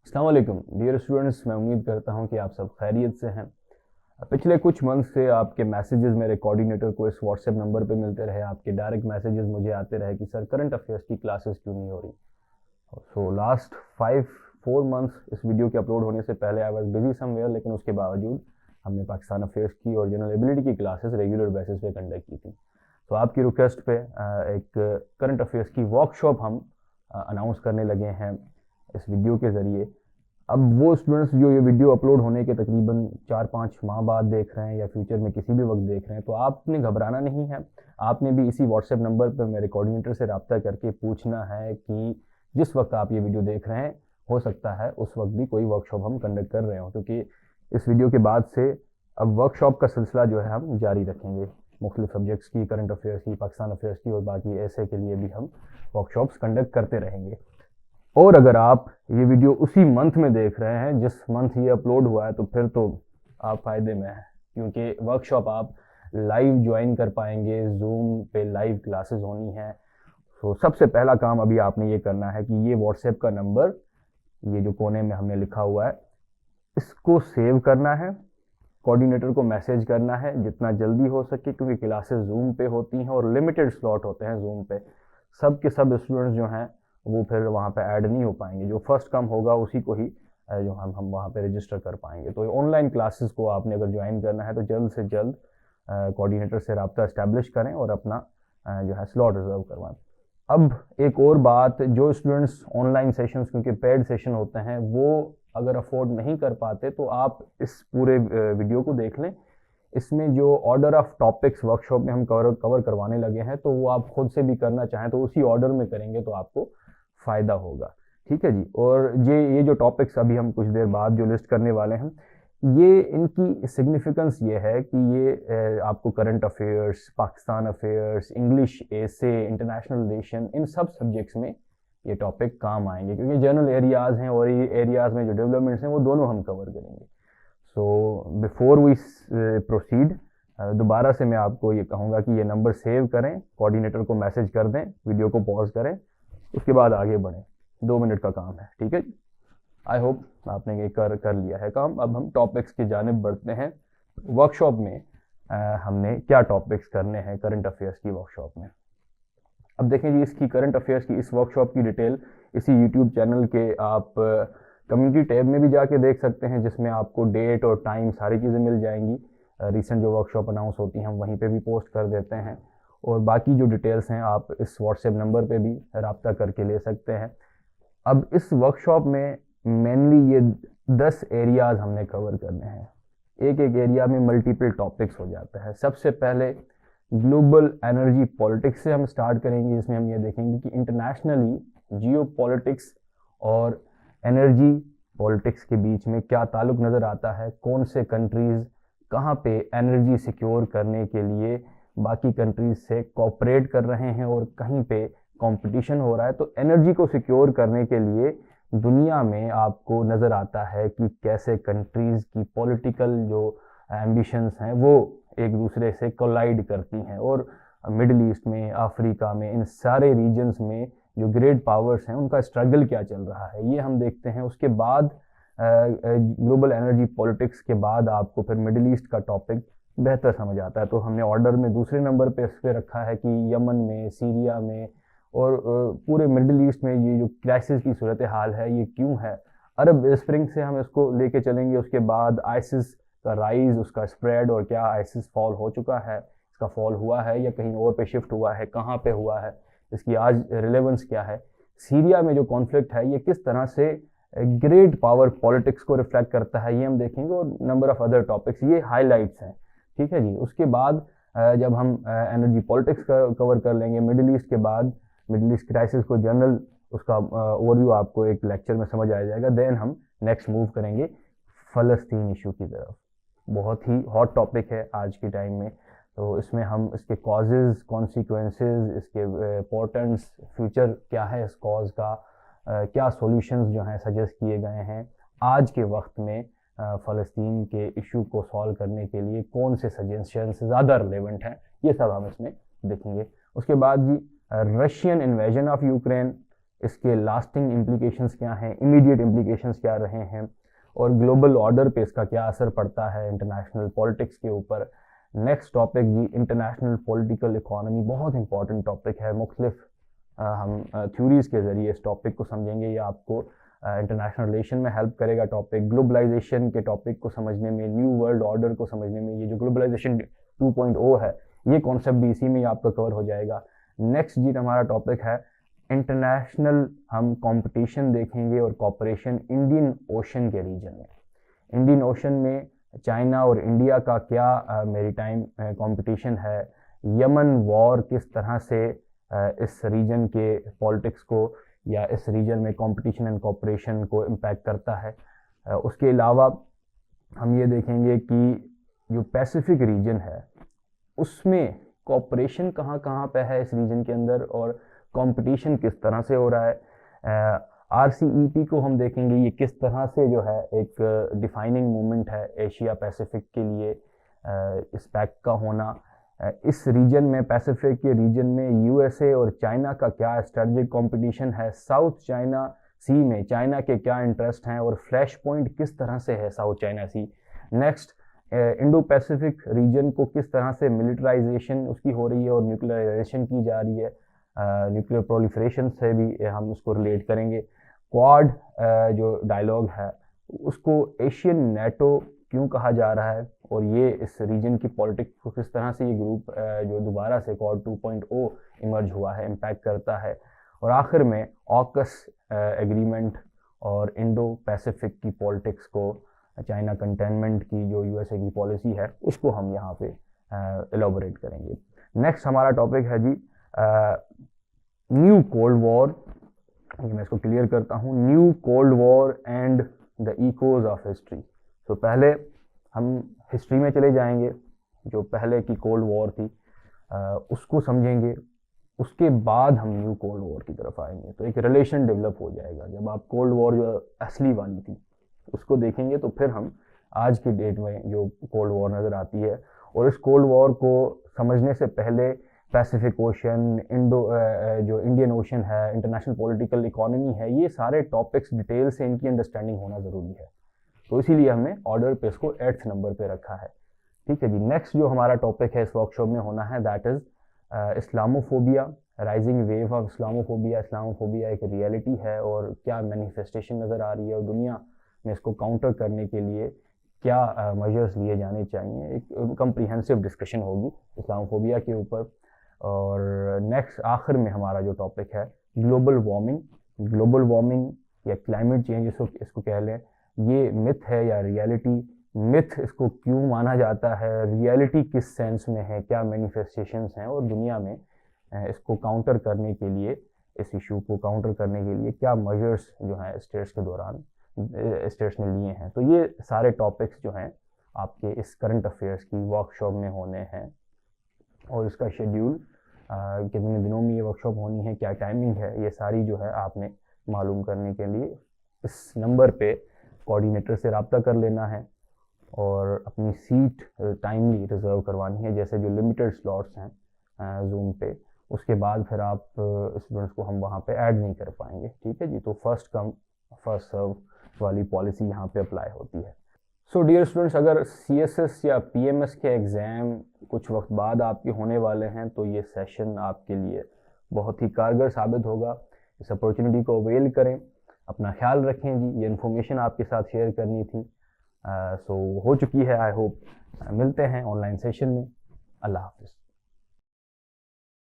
अस्सलाम वालेकुम dear students, मैं उम्मीद करता हूं कि आप सब खैरियत से हैं। पिछले कुछ मंथ से आपके मैसेजेस मेरे कोऑर्डिनेटर को इस व्हाट्सएप नंबर पे मिलते रहे, आपके डायरेक्ट मैसेजेस मुझे आते रहे कि सर करंट अफेयर्स की क्लासेस क्यों नहीं हो रही। सो लास्ट 5-4 मंथ्स इस वीडियो के अपलोड होने से पहले आई वाज बिजी समवेयर, लेकिन उसके बावजूद हमने पाकिस्तान अफेयर्स की और जनरल एबिलिटी की क्लासेस रेगुलर बेसिस पे कंडक्ट की थी। तो आपकी रिक्वेस्ट पे एक करंट अफेयर्स की वर्कशॉप हम अनाउंस करने लगे हैं इस वीडियो के ज़रिए। अब वो स्टूडेंट्स जो ये वीडियो अपलोड होने के तकरीबन 4-5 माह बाद देख रहे हैं या फ्यूचर में किसी भी वक्त देख रहे हैं, तो आपने घबराना नहीं है। आपने भी इसी व्हाट्सएप नंबर पर मेरे कोऑर्डिनेटर से रब्ता करके पूछना है कि जिस वक्त आप ये वीडियो देख रहे हैं, हो सकता है उस वक्त भी कोई वर्कशॉप हम कंडक्ट कर रहे हो, क्योंकि इस वीडियो के बाद से अब वर्कशॉप का सिलसिला जो है हम जारी रखेंगे। मुख्तलिफ सब्जेक्ट्स की, करंट अफेयर्स की, पाकिस्तान अफेयर्स की और बाकी ऐसे के लिए भी हम वर्कशॉप्स कंडक्ट करते रहेंगे। और अगर आप ये वीडियो उसी मंथ में देख रहे हैं जिस मंथ ये अपलोड हुआ है, तो फिर तो आप फ़ायदे में हैं, क्योंकि वर्कशॉप आप लाइव ज्वाइन कर पाएंगे। जूम पे लाइव क्लासेस होनी है। तो सबसे पहला काम अभी आपने ये करना है कि ये व्हाट्सएप का नंबर, ये जो कोने में हमने लिखा हुआ है, इसको सेव करना है, कोऑर्डिनेटर को मैसेज करना है जितना जल्दी हो सके, क्योंकि क्लासेस जूम पे होती हैं और लिमिटेड स्लॉट होते हैं जूम पे। सब के सब स्टूडेंट्स जो हैं वो फिर वहाँ पे ऐड नहीं हो पाएंगे। जो फर्स्ट कम होगा उसी को ही जो हम वहाँ पे रजिस्टर कर पाएंगे। तो ऑनलाइन क्लासेस को आपने अगर ज्वाइन करना है तो जल्द से जल्द कोऑर्डिनेटर से रब्ता इस्टेब्लिश करें और अपना जो है स्लॉट रिजर्व करवाएं। अब एक और बात, जो स्टूडेंट्स ऑनलाइन सेशंस क्योंकि पेड सेशन होते हैं, वो अगर अफोर्ड नहीं कर पाते तो आप इस पूरे वीडियो को देख लें। इसमें जो ऑर्डर ऑफ टॉपिक्स वर्कशॉप में हम कवर करवाने लगे हैं, तो वो आप खुद से भी करना चाहें तो उसी ऑर्डर में करेंगे तो आपको फ़ायदा होगा। ठीक है जी। और ये जो टॉपिक्स अभी हम कुछ देर बाद जो लिस्ट करने वाले हैं, ये इनकी सिग्निफिकेंस ये है कि ये आपको current affairs, Pakistan affairs, English essay, international relation, इन सब सब्जेक्ट्स में ये टॉपिक काम आएंगे, क्योंकि जनरल एरियाज़ हैं और ये एरियाज़ में जो डेवलपमेंट्स हैं वो दोनों हम कवर करेंगे। सो बिफोर वी प्रोसीड, दोबारा से मैं आपको ये कहूँगा कि ये नंबर सेव करें, कोऑर्डिनेटर को मैसेज कर दें, वीडियो को पॉज करें, उसके बाद आगे बढ़ें। 2 मिनट का काम है, ठीक है। आई होप आपने ये कर लिया है काम। अब हम टॉपिक्स की जानिब बढ़ते हैं। वर्कशॉप में हमने क्या टॉपिक्स करने हैं करंट अफेयर्स की वर्कशॉप में। अब देखें जी, इसकी करंट अफेयर्स की इस वर्कशॉप की डिटेल इसी यूट्यूब चैनल के आप कम्युनिटी टैब में भी जाके देख सकते हैं, जिसमें आपको डेट और टाइम सारी चीज़ें मिल जाएंगी। रिसेंट जो वर्कशॉप अनाउंस होती हैं हम वहीं पे भी पोस्ट कर देते हैं, और बाकी जो डिटेल्स हैं आप इस व्हाट्सएप नंबर पे भी रब्ता करके ले सकते हैं। अब इस वर्कशॉप में मेनली ये 10 एरियाज़ हमने कवर करने हैं। एक एक एरिया में मल्टीपल टॉपिक्स हो जाता है। सबसे पहले ग्लोबल एनर्जी पॉलिटिक्स से हम स्टार्ट करेंगे, जिसमें हम ये देखेंगे कि इंटरनेशनली जियो पॉलिटिक्स और एनर्जी पॉलिटिक्स के बीच में क्या ताल्लुक नज़र आता है, कौन से कंट्रीज़ कहाँ पे एनर्जी सिक्योर करने के लिए बाकी कंट्रीज़ से कोऑपरेट कर रहे हैं और कहीं पे कंपटीशन हो रहा है। तो एनर्जी को सिक्योर करने के लिए दुनिया में आपको नज़र आता है कि कैसे कंट्रीज़ की पॉलिटिकल जो एम्बिशंस हैं वो एक दूसरे से कोलाइड करती हैं, और मिडल ईस्ट में, अफ्रीका में, इन सारे रीजन्स में जो ग्रेट पावर्स हैं उनका स्ट्रगल क्या चल रहा है, ये हम देखते हैं। उसके बाद ग्लोबल एनर्जी पॉलिटिक्स के बाद आपको फिर मिडल ईस्ट का टॉपिक बेहतर समझ आता है। तो हमने ऑर्डर में दूसरे नंबर पे इस पर रखा है कि यमन में, सीरिया में और पूरे मिडल ईस्ट में ये जो क्राइसिस की सूरत हाल है ये क्यों है। अरब स्प्रिंग से हम इसको लेके चलेंगे। उसके बाद आइसिस का राइज, उसका स्प्रेड, और क्या आइसिस फॉल हो चुका है, इसका फॉल हुआ है या कहीं और पे शिफ्ट हुआ है, कहाँ पे हुआ है, इसकी आज रिलेवेंस क्या है। सीरिया में जो कॉन्फ्लिक्ट है ये किस तरह से ग्रेट पावर पॉलिटिक्स को रिफ्लेक्ट करता है, ये हम देखेंगे, और नंबर ऑफ अदर टॉपिक्स, ये हाईलाइट्स हैं। ठीक है जी। उसके बाद जब हम एनर्जी पॉलिटिक्स कवर कर लेंगे, मिडिल ईस्ट के बाद मिडिल ईस्ट क्राइसिस को जनरल उसका ओवरव्यू आपको एक लेक्चर में समझ आ जाएगा। देन हम नेक्स्ट मूव करेंगे फ़लस्तीन इशू की तरफ। बहुत ही हॉट टॉपिक है आज के टाइम में। तो इसमें हम इसके कॉजेज़, कॉन्सिक्वेंसेस, इसके इम्पोर्टेंस, फ्यूचर क्या है इस कॉज का, क्या सॉल्यूशंस जो हैं सजेस्ट किए गए हैं आज के वक्त में फ़लस्तीन के इशू को सॉल्व करने के लिए, कौन से सजेशंस ज़्यादा रिलेवेंट हैं, ये सब हम इसमें देखेंगे। उसके बाद जी रशियन इन्वेजन ऑफ यूक्रेन, इसके लास्टिंग इम्प्लीकेशंस क्या हैं, इमीडिएट इम्प्लीकेशंस क्या रहे हैं, और ग्लोबल ऑर्डर पे इसका क्या असर पड़ता है इंटरनेशनल पॉलिटिक्स के ऊपर। नेक्स्ट टॉपिक जी, इंटरनेशनल पॉलिटिकल इकोनॉमी, बहुत इंपॉर्टेंट टॉपिक है। मुख्तलिफ हम थ्योरीज़ के ज़रिए इस टॉपिक को समझेंगे, ये आपको इंटरनेशनल रिलेशन में हेल्प करेगा। टॉपिक ग्लोबलाइजेशन के टॉपिक को समझने में, न्यू वर्ल्ड ऑर्डर को समझने में, ये जो ग्लोबलाइजेशन 2.0 है, ये कॉन्सेप्ट भी इसी में ही आपका कवर हो जाएगा। नेक्स्ट जी हमारा टॉपिक है इंटरनेशनल, हम कंपटीशन देखेंगे और कॉपरेशन इंडियन ओशन के रीजन में। इंडियन ओशन में चाइना और इंडिया का क्या मैरीटाइम कंपटीशन है, यमन वॉर किस तरह से इस रीजन के पॉलिटिक्स को या इस रीजन में कंपटीशन एंड कॉपरेशन को इम्पैक्ट करता है। उसके अलावा हम ये देखेंगे कि जो पैसिफिक रीजन है उसमें कॉपरेशन कहाँ कहाँ पे है इस रीजन के अंदर, और कंपटीशन किस तरह से हो रहा है। RCEP को हम देखेंगे, ये किस तरह से जो है एक डिफाइनिंग मूवमेंट है एशिया पैसिफिक के लिए, इस पैक्ट का होना। इस रीजन में, पैसिफिक के रीजन में USA और चाइना का क्या स्ट्रेटजिक कंपटीशन है, साउथ चाइना सी में चाइना के क्या इंटरेस्ट हैं और फ्लैश पॉइंट किस तरह से है साउथ चाइना सी। नेक्स्ट, इंडो पैसिफिक रीजन को किस तरह से मिलिटराइजेशन उसकी हो रही है और न्यूक्लियराइजेशन की जा रही है, न्यूक्लियर प्रोलिफरेशन से भी हम उसको रिलेट करेंगे। क्वाड जो डायलॉग है उसको एशियन नेटो क्यों कहा जा रहा है, और ये इस रीजन की पॉलिटिक्स को किस तरह से ये ग्रुप जो दोबारा से क्वाड 2.0 इमर्ज हुआ है इम्पैक्ट करता है। और आखिर में ऑकस एग्रीमेंट और इंडो पैसिफिक की पॉलिटिक्स को, चाइना कंटेनमेंट की जो USA की पॉलिसी है उसको हम यहाँ पे एलोबरेट करेंगे। नेक्स्ट हमारा टॉपिक है जी न्यू कोल्ड वॉर। मैं इसको क्लियर करता हूँ, new cold war and the echoes of history. तो पहले हम हिस्ट्री में चले जाएंगे, जो पहले की कोल्ड वॉर थी उसको समझेंगे, उसके बाद हम न्यू कोल्ड वॉर की तरफ आएंगे। तो एक रिलेशन डेवलप हो जाएगा। जब आप कोल्ड वॉर जो असली वाली थी उसको देखेंगे तो फिर हम आज की डेट में जो कोल्ड वॉर नज़र आती है, और इस कोल्ड वॉर को समझने से पहले पैसिफिक ओशन, जो इंडियन ओशन है, इंटरनेशनल पॉलिटिकल इकोनॉमी है, ये सारे टॉपिक्स डिटेल से इनकी अंडरस्टैंडिंग होना ज़रूरी है। तो इसीलिए हमने ऑर्डर पे इसको 8th नंबर पे रखा है। ठीक है जी। नेक्स्ट जो हमारा टॉपिक है इस वर्कशॉप में होना है, that is Islamophobia, rising wave of Islamophobia. Islamophobia एक रियलिटी है और क्या मैनिफेस्टेशन नज़र आ रही है, और दुनिया में इसको काउंटर करने के लिए क्या मेजर्स लिए जाने चाहिए। एक कंप्रीहेंसिव डिस्कशन होगी इस्लामोफोबिया के ऊपर। और नेक्स्ट आखिर में हमारा जो टॉपिक है ग्लोबल वार्मिंग। ग्लोबल वार्मिंग या क्लाइमेट चेंज इसको कह लें, ये मिथ है या रियलिटी। मिथ इसको क्यों माना जाता है, रियलिटी किस सेंस में है, क्या मैनिफेस्टेशंस हैं, और दुनिया में इसको काउंटर करने के लिए, इस इशू को काउंटर करने के लिए क्या मेजर्स जो हैं स्टेट्स के दौरान स्टेट्स ने लिए हैं। तो ये सारे टॉपिक्स जो हैं आपके इस करंट अफेयर्स की वर्कशॉप में होने हैं, और इसका शेड्यूल कितने दिनों में ये वर्कशॉप होनी है, क्या टाइमिंग है, ये सारी जो है आपने मालूम करने के लिए इस नंबर पे कोऑर्डिनेटर से रब्ता कर लेना है और अपनी सीट टाइमली रिज़र्व करवानी है। जैसे जो लिमिटेड स्लॉट्स हैं जूम पे, उसके बाद फिर आप स्टूडेंट्स को हम वहाँ पे ऐड नहीं कर पाएंगे। ठीक है जी। तो फर्स्ट कम फर्स्ट सर्व वाली पॉलिसी यहाँ पे अप्लाई होती है। सो डियर स्टूडेंट्स, अगर CSS या PMS के एग्ज़ाम कुछ वक्त बाद आपके होने वाले हैं तो ये सेशन आपके लिए बहुत ही कारगर साबित होगा। इस अपॉर्चुनिटी को अवेल करें, अपना ख्याल रखें जी। ये इन्फॉर्मेशन आपके साथ शेयर करनी थी, सो हो चुकी है आई होप। मिलते हैं ऑनलाइन सेशन में। अल्लाह हाफिज़।